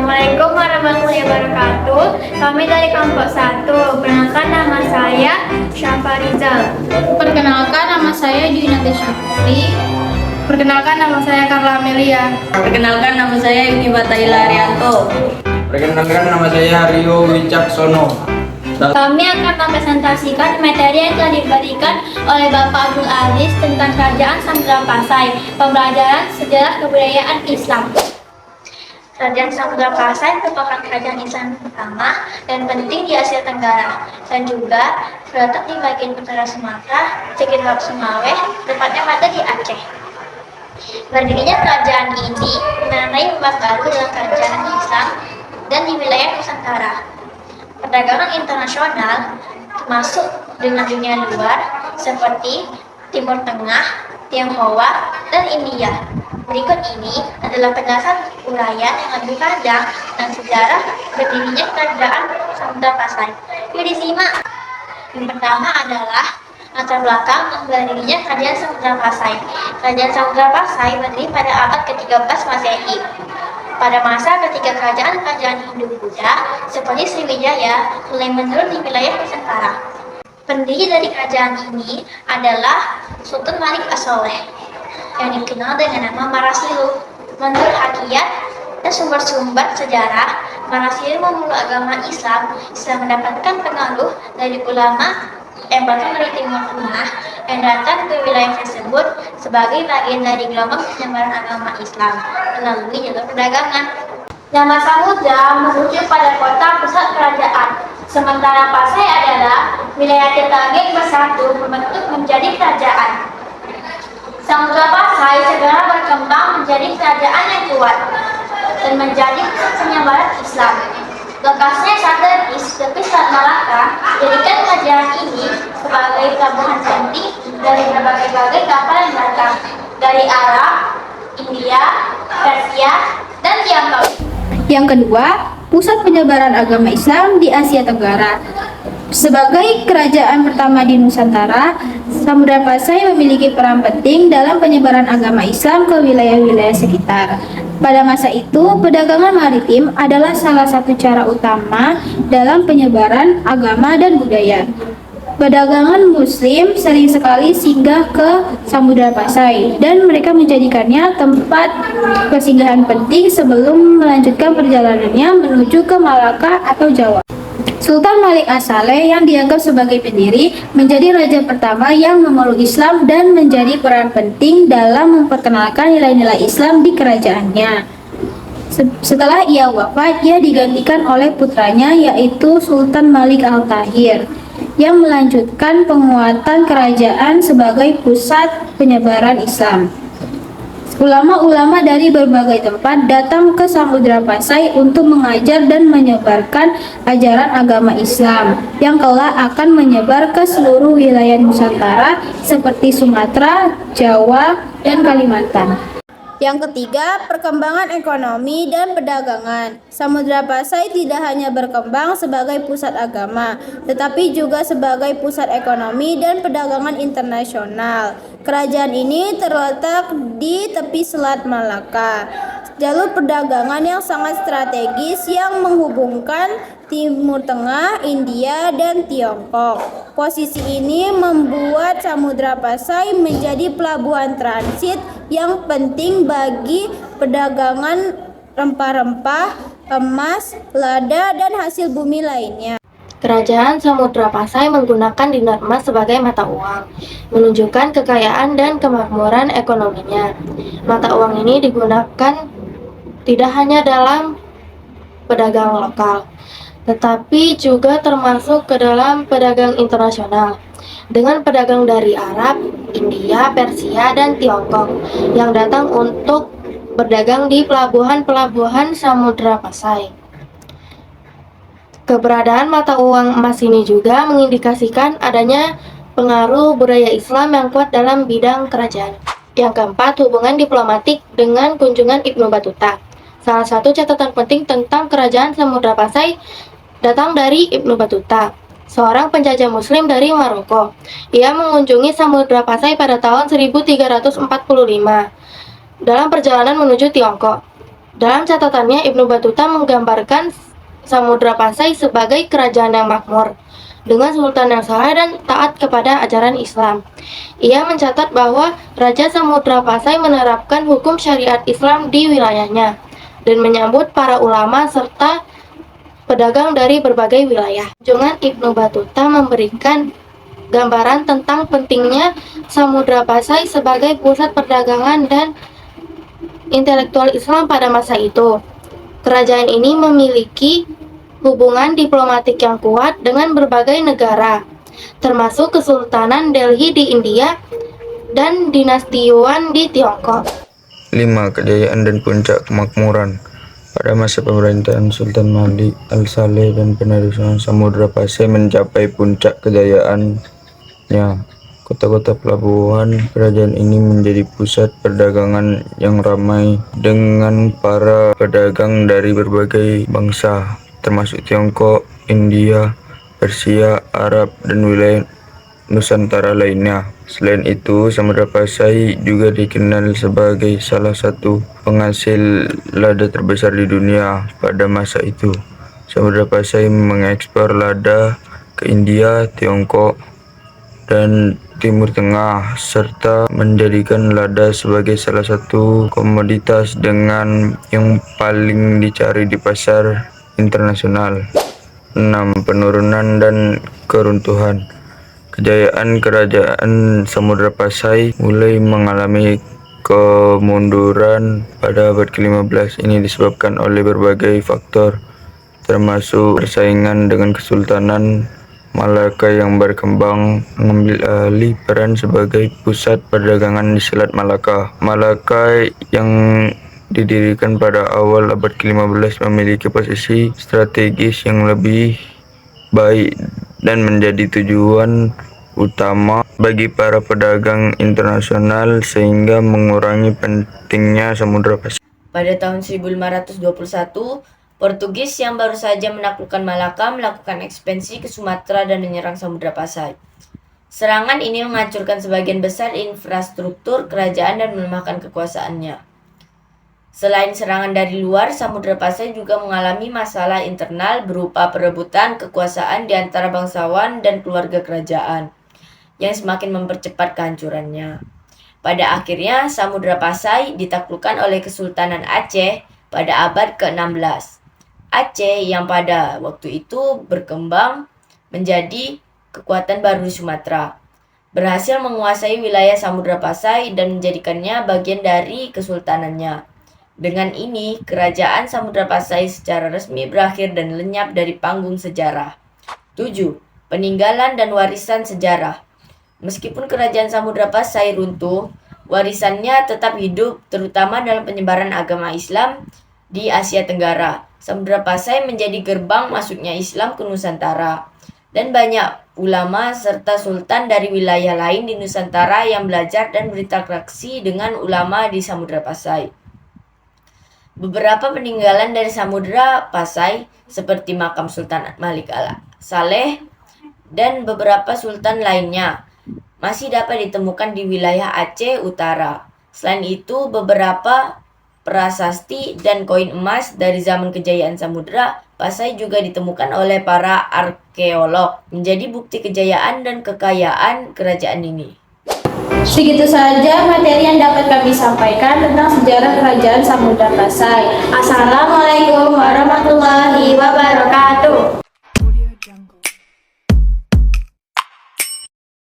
Assalamualaikum warahmatullahi wabarakatuh. Kami dari kelompok 1. Perkenalkan nama saya Syafa Rizal. Perkenalkan nama saya Juinati Syafri. Perkenalkan nama saya Carla Amelia. Perkenalkan nama saya Yuki Bataila Arianto. Perkenalkan nama saya Rio Wicaksono. Kami akan mempresentasikan materi yang telah diberikan oleh Bapak Abdul Aziz tentang Kerajaan Samudra Pasai, pembelajaran sejarah kebudayaan Islam. Kerajaan Samudra Pasai merupakan kerajaan Islam pertama dan penting di Asia Tenggara dan juga terletak di bagian utara Sumatera, sekitar Sumaweh, tepatnya berada di Aceh. Berdirinya kerajaan ini menandai babak baru dalam kerajaan Islam dan di wilayah Nusantara. Perdagangan internasional termasuk dengan dunia luar seperti Timur Tengah, Tionghoa, dan India. Berikut ini adalah penjelasan uraian yang lebih panjang dan sejarah berdirinya kerajaan Samudra Pasai. Yuk disimak. Yang pertama adalah latar belakang berdirinya kerajaan Samudra Pasai. Kerajaan Samudra Pasai berdiri pada abad ke-13 Masehi. Pada masa ketika kerajaan-kerajaan Hindu-Buddha seperti Sriwijaya mulai menurun di wilayah Nusantara. Pendiri dari kerajaan ini adalah Sultan Malik As-Soleh yang dikenal dengan nama Marasilu. Menurut Hakiyat dan sumber-sumber sejarah, Marasilu memeluk agama Islam setelah mendapatkan pengaruh dari ulama yang berasal dari Timur Tengah yang datang ke wilayah tersebut sebagai bagian dari gelombang penyebaran agama Islam melalui jalur perdagangan. Nama Samudra merujuk pada kota pusat kerajaan, sementara Pasai adalah wilayah tetangga bersatu membentuk menjadi kerajaan. Samudra Pasai segera berkembang menjadi kerajaan yang kuat dan menjadi pusat penyebaran Islam. Lokasinya strategis tepi Selat Malaka, jadikan kerajaan ini sebagai pelabuhan penting dari berbagai kapal yang datang dari Arab, India, Persia, dan Tiongkok. Yang kedua, pusat penyebaran agama Islam di Asia Tenggara. Sebagai kerajaan pertama di Nusantara, Samudra Pasai memiliki peran penting dalam penyebaran agama Islam ke wilayah-wilayah sekitar. Pada masa itu, perdagangan maritim adalah salah satu cara utama dalam penyebaran agama dan budaya. Perdagangan Muslim sering sekali singgah ke Samudra Pasai dan mereka menjadikannya tempat persinggahan penting sebelum melanjutkan perjalanannya menuju ke Malaka atau Jawa. Sultan Malik As-Saleh yang dianggap sebagai pendiri menjadi raja pertama yang memeluk Islam dan menjadi peran penting dalam memperkenalkan nilai-nilai Islam di kerajaannya. Setelah ia wafat, ia digantikan oleh putranya yaitu Sultan Malik Al-Tahir yang melanjutkan penguatan kerajaan sebagai pusat penyebaran Islam. Ulama-ulama dari berbagai tempat datang ke Samudra Pasai untuk mengajar dan menyebarkan ajaran agama Islam yang kelak akan menyebar ke seluruh wilayah Nusantara seperti Sumatera, Jawa, dan Kalimantan. Yang ketiga, perkembangan ekonomi dan perdagangan. Samudra Pasai tidak hanya berkembang sebagai pusat agama, tetapi juga sebagai pusat ekonomi dan perdagangan internasional. Kerajaan ini terletak di tepi Selat Malaka, jalur perdagangan yang sangat strategis yang menghubungkan Timur Tengah, India, dan Tiongkok. Posisi ini membuat Samudra Pasai menjadi pelabuhan transit yang penting bagi perdagangan rempah-rempah, emas, lada, dan hasil bumi lainnya. Kerajaan Samudra Pasai menggunakan dinar emas sebagai mata uang, menunjukkan kekayaan dan kemakmuran ekonominya. Mata uang ini digunakan tidak hanya dalam pedagang lokal, tetapi juga termasuk ke dalam pedagang internasional dengan pedagang dari Arab, India, Persia, dan Tiongkok yang datang untuk berdagang di pelabuhan-pelabuhan Samudra Pasai. Keberadaan mata uang emas ini juga mengindikasikan adanya pengaruh budaya Islam yang kuat dalam bidang kerajaan. Yang keempat, hubungan diplomatik dengan kunjungan Ibnu Battuta. Salah satu catatan penting tentang kerajaan Samudra Pasai datang dari Ibnu Battuta, seorang penjajah Muslim dari Maroko. Ia mengunjungi Samudra Pasai pada tahun 1345 dalam perjalanan menuju Tiongkok. Dalam catatannya, Ibnu Battuta menggambarkan Samudra Pasai sebagai kerajaan yang makmur, dengan sultan yang saleh dan taat kepada ajaran Islam. Ia mencatat bahwa Raja Samudra Pasai menerapkan hukum syariat Islam di wilayahnya, dan menyambut para ulama serta pedagang dari berbagai wilayah. Kunjungan Ibnu Battuta memberikan gambaran tentang pentingnya Samudra Pasai sebagai pusat perdagangan dan intelektual Islam pada masa itu. Kerajaan ini memiliki hubungan diplomatik yang kuat dengan berbagai negara, termasuk Kesultanan Delhi di India dan dinasti Yuan di Tiongkok. 5. Kejayaan dan puncak kemakmuran. Pada masa pemerintahan Sultan Malik Al-Saleh dan penerusan, Samudra Pasai mencapai puncak kejayaannya. Kota-kota pelabuhan kerajaan ini menjadi pusat perdagangan yang ramai dengan para pedagang dari berbagai bangsa, termasuk Tiongkok, India, Persia, Arab, dan wilayah Nusantara lainnya. Selain itu, Samudra Pasai juga dikenal sebagai salah satu penghasil lada terbesar di dunia pada masa itu. Samudra Pasai mengekspor lada ke India, Tiongkok, dan Timur Tengah, serta menjadikan lada sebagai salah satu komoditas dengan yang paling dicari di pasar internasional. 6. Penurunan dan keruntuhan. Kejayaan kerajaan Samudra Pasai mulai mengalami kemunduran pada abad ke-15. Ini disebabkan oleh berbagai faktor, termasuk persaingan dengan Kesultanan Malaka yang berkembang mengambil alih peran sebagai pusat perdagangan di Selat Malaka. Malaka yang didirikan pada awal abad ke-15 memiliki posisi strategis yang lebih baik dan menjadi tujuan utama bagi para pedagang internasional, sehingga mengurangi pentingnya Samudra Pasai. Pada tahun 1521, Portugis yang baru saja menaklukkan Malaka melakukan ekspansi ke Sumatera dan menyerang Samudra Pasai. Serangan ini menghancurkan sebagian besar infrastruktur kerajaan dan melemahkan kekuasaannya. Selain serangan dari luar, Samudra Pasai juga mengalami masalah internal berupa perebutan kekuasaan di antara bangsawan dan keluarga kerajaan, yang semakin mempercepat kehancurannya. Pada akhirnya, Samudra Pasai ditaklukkan oleh Kesultanan Aceh pada abad ke-16. Aceh yang pada waktu itu berkembang menjadi kekuatan baru di Sumatera, berhasil menguasai wilayah Samudra Pasai dan menjadikannya bagian dari kesultanannya. Dengan ini, kerajaan Samudra Pasai secara resmi berakhir dan lenyap dari panggung sejarah. 7. Peninggalan dan warisan sejarah. Meskipun kerajaan Samudra Pasai runtuh, warisannya tetap hidup, terutama dalam penyebaran agama Islam di Asia Tenggara. Samudra Pasai menjadi gerbang masuknya Islam ke Nusantara, dan banyak ulama serta sultan dari wilayah lain di Nusantara yang belajar dan berinteraksi dengan ulama di Samudra Pasai. Beberapa peninggalan dari Samudra Pasai seperti makam Sultan Malik Al-Saleh dan beberapa sultan lainnya masih dapat ditemukan di wilayah Aceh Utara. Selain itu, beberapa prasasti dan koin emas dari zaman kejayaan Samudra Pasai juga ditemukan oleh para arkeolog, menjadi bukti kejayaan dan kekayaan kerajaan ini. Segitu saja materi yang dapat kami sampaikan tentang sejarah kerajaan Samudra Pasai. Assalamualaikum warahmatullahi